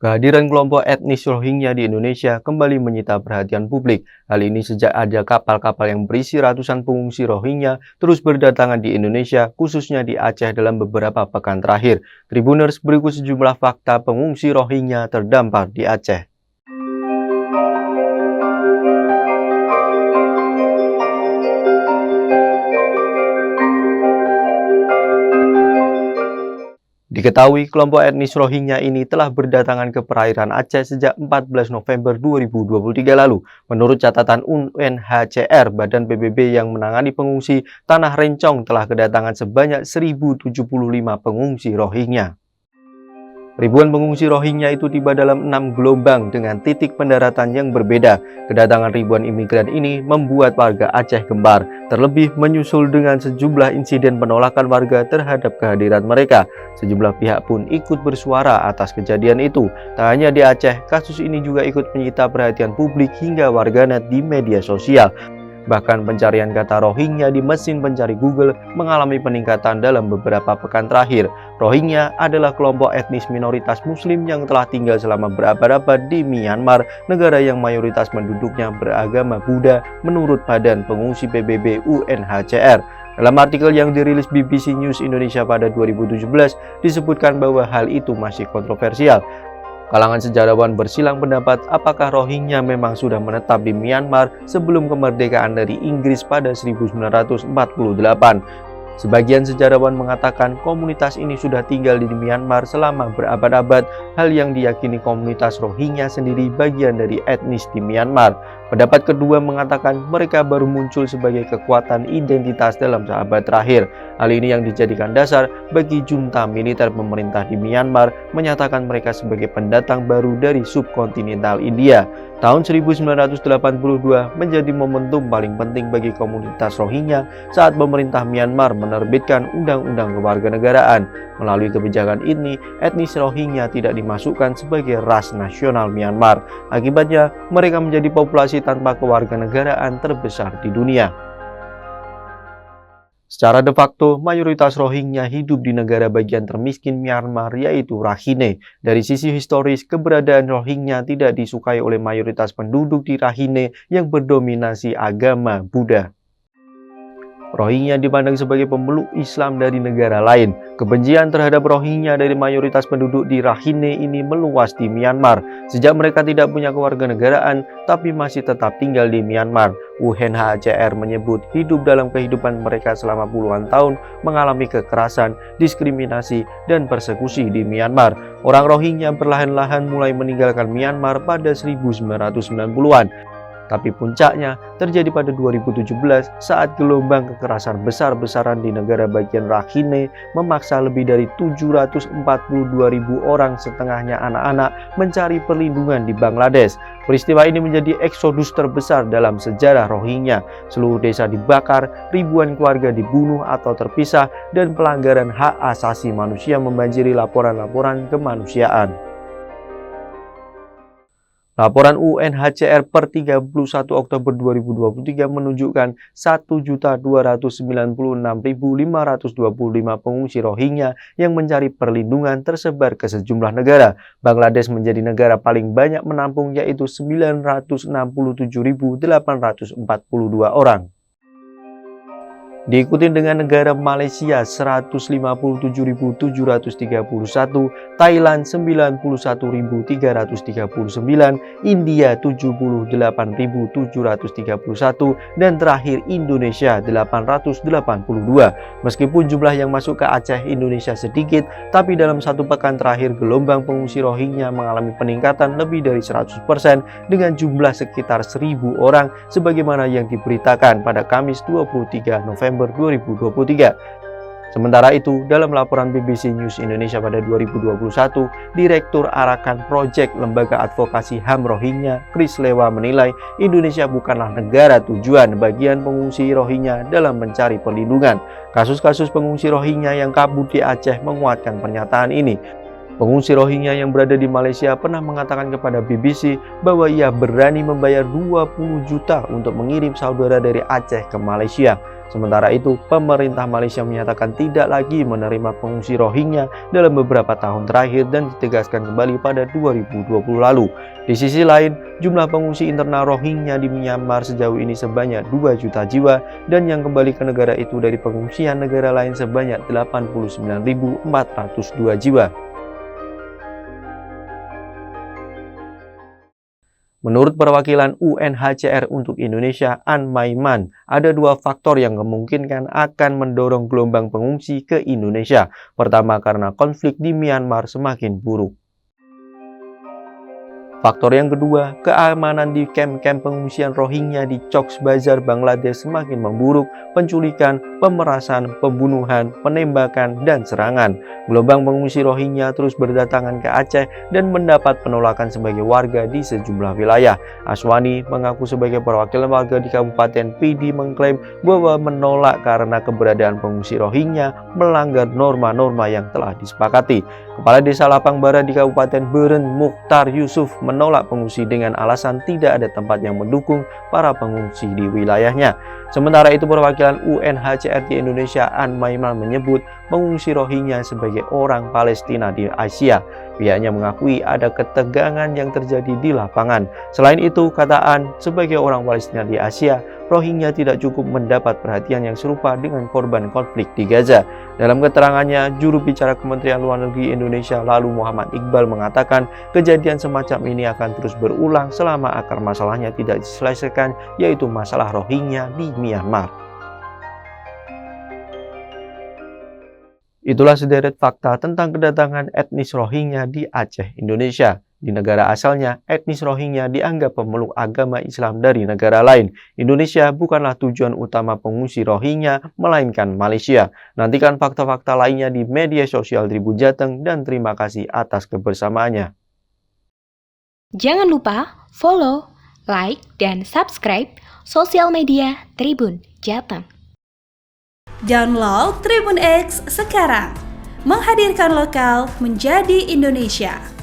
Kehadiran kelompok etnis Rohingya di Indonesia kembali menyita perhatian publik. Hal ini sejak ada kapal-kapal yang berisi ratusan pengungsi Rohingya terus berdatangan di Indonesia, khususnya di Aceh dalam beberapa pekan terakhir. Tribuners, berikut sejumlah fakta pengungsi Rohingya terdampar di Aceh. Diketahui kelompok etnis Rohingya ini telah berdatangan ke perairan Aceh sejak 14 November 2023 lalu. Menurut catatan UNHCR, Badan PBB yang menangani pengungsi, Tanah Rencong telah kedatangan sebanyak 1.075 pengungsi Rohingya. Ribuan pengungsi Rohingya itu tiba dalam 6 gelombang dengan titik pendaratan yang berbeda. Kedatangan ribuan imigran ini membuat warga Aceh gembar, terlebih menyusul dengan sejumlah insiden penolakan warga terhadap kehadiran mereka. Sejumlah pihak pun ikut bersuara atas kejadian itu. Tak hanya di Aceh, kasus ini juga ikut menyita perhatian publik hingga warganet di media sosial. Bahkan pencarian kata Rohingya di mesin pencari Google mengalami peningkatan dalam beberapa pekan terakhir. Rohingya adalah kelompok etnis minoritas Muslim yang telah tinggal selama berabad-abad di Myanmar, negara yang mayoritas penduduknya beragama Buddha menurut Badan Pengungsi PBB UNHCR. Dalam artikel yang dirilis BBC News Indonesia pada 2017, disebutkan bahwa hal itu masih kontroversial. Kalangan sejarawan bersilang pendapat apakah Rohingya memang sudah menetap di Myanmar sebelum kemerdekaan dari Inggris pada 1948. Sebagian sejarawan mengatakan komunitas ini sudah tinggal di Myanmar selama berabad-abad, hal yang diyakini komunitas Rohingya sendiri bagian dari etnis di Myanmar. Pendapat kedua mengatakan mereka baru muncul sebagai kekuatan identitas dalam seabad terakhir. Hal ini yang dijadikan dasar bagi junta militer pemerintah di Myanmar menyatakan mereka sebagai pendatang baru dari subkontinental India. Tahun 1982 menjadi momentum paling penting bagi komunitas Rohingya saat pemerintah Myanmar menerbitkan Undang-Undang Kewarganegaraan. Melalui kebijakan ini, etnis Rohingya tidak dimasukkan sebagai ras nasional Myanmar. Akibatnya, mereka menjadi populasi tanpa kewarganegaraan terbesar di dunia. Secara de facto, mayoritas Rohingya hidup di negara bagian termiskin Myanmar, yaitu Rakhine. Dari sisi historis, keberadaan Rohingya tidak disukai oleh mayoritas penduduk di Rakhine yang berdominasi agama Buddha. Rohingya dipandang sebagai pemeluk Islam dari negara lain. Kebencian terhadap Rohingya dari mayoritas penduduk di Rakhine ini meluas di Myanmar. Sejak mereka tidak punya kewarganegaraan, tapi masih tetap tinggal di Myanmar. UNHCR menyebut hidup dalam kehidupan mereka selama puluhan tahun mengalami kekerasan, diskriminasi, dan persekusi di Myanmar. Orang Rohingya perlahan-lahan mulai meninggalkan Myanmar pada 1990-an. Tapi puncaknya terjadi pada 2017 saat gelombang kekerasan besar-besaran di negara bagian Rakhine memaksa lebih dari 742.000 orang, setengahnya anak-anak, mencari perlindungan di Bangladesh. Peristiwa ini menjadi eksodus terbesar dalam sejarah Rohingya. Seluruh desa dibakar, ribuan keluarga dibunuh atau terpisah, dan pelanggaran hak asasi manusia membanjiri laporan-laporan kemanusiaan. Laporan UNHCR per 31 Oktober 2023 menunjukkan 1.296.525 pengungsi Rohingya yang mencari perlindungan tersebar ke sejumlah negara. Bangladesh menjadi negara paling banyak menampung, yaitu 967.842 orang. Diikuti dengan negara Malaysia 157.731, Thailand 91.339, India 78.731, dan terakhir Indonesia 882. Meskipun jumlah yang masuk ke Aceh Indonesia sedikit, tapi dalam satu pekan terakhir gelombang pengungsi Rohingya mengalami peningkatan lebih dari 100% dengan jumlah sekitar 1.000 orang sebagaimana yang diberitakan pada Kamis 23 November 2023. Sementara itu, dalam laporan BBC News Indonesia pada 2021, Direktur Arakan Project Lembaga Advokasi HAM Rohingya, Chris Lewa, menilai Indonesia bukanlah negara tujuan bagian pengungsi Rohingya dalam mencari perlindungan. Kasus-kasus pengungsi Rohingya yang kabur di Aceh menguatkan pernyataan ini. Pengungsi Rohingya yang berada di Malaysia pernah mengatakan kepada BBC bahwa ia berani membayar 20 juta untuk mengirim saudara dari Aceh ke Malaysia. Sementara itu, pemerintah Malaysia menyatakan tidak lagi menerima pengungsi Rohingya dalam beberapa tahun terakhir dan ditegaskan kembali pada 2020 lalu. Di sisi lain, jumlah pengungsi internal Rohingya di Myanmar sejauh ini sebanyak 2 juta jiwa dan yang kembali ke negara itu dari pengungsian negara lain sebanyak 89.402 jiwa. Menurut perwakilan UNHCR untuk Indonesia, An Maiman, ada dua faktor yang kemungkinan akan mendorong gelombang pengungsi ke Indonesia. Pertama, karena konflik di Myanmar semakin buruk. Faktor yang kedua, keamanan di kamp-kamp pengungsian Rohingya di Cox's Bazar, Bangladesh semakin memburuk, penculikan, pemerasan, pembunuhan, penembakan, dan serangan. Gelombang pengungsi Rohingya terus berdatangan ke Aceh dan mendapat penolakan sebagai warga di sejumlah wilayah. Aswani mengaku sebagai perwakilan warga di Kabupaten Pidi mengklaim bahwa menolak karena keberadaan pengungsi Rohingya melanggar norma-norma yang telah disepakati. Kepala Desa Lapang Barat di Kabupaten Beren, Mukhtar Yusuf, menolak pengungsi dengan alasan tidak ada tempat yang mendukung para pengungsi di wilayahnya. Sementara itu, perwakilan UNHCR di Indonesia, An Maiman, menyebut pengungsi Rohingya sebagai orang Palestina di Asia. Pihaknya mengakui ada ketegangan yang terjadi di lapangan. Selain itu, kata An, sebagai orang Palestina di Asia, Rohingya tidak cukup mendapat perhatian yang serupa dengan korban konflik di Gaza. Dalam keterangannya, juru bicara Kementerian Luar Negeri Indonesia lalu Muhammad Iqbal mengatakan kejadian semacam ini akan terus berulang selama akar masalahnya tidak diselesaikan, yaitu masalah Rohingya di Myanmar. Itulah sederet fakta tentang kedatangan etnis Rohingya di Aceh, Indonesia. Di negara asalnya, etnis Rohingya dianggap pemeluk agama Islam dari negara lain. Indonesia bukanlah tujuan utama pengungsi Rohingya, melainkan Malaysia. Nantikan fakta-fakta lainnya di media sosial Tribun Jateng dan terima kasih atas kebersamaannya. Jangan lupa follow, like, dan subscribe sosial media Tribun Jateng. Download Tribun X sekarang, menghadirkan lokal menjadi Indonesia.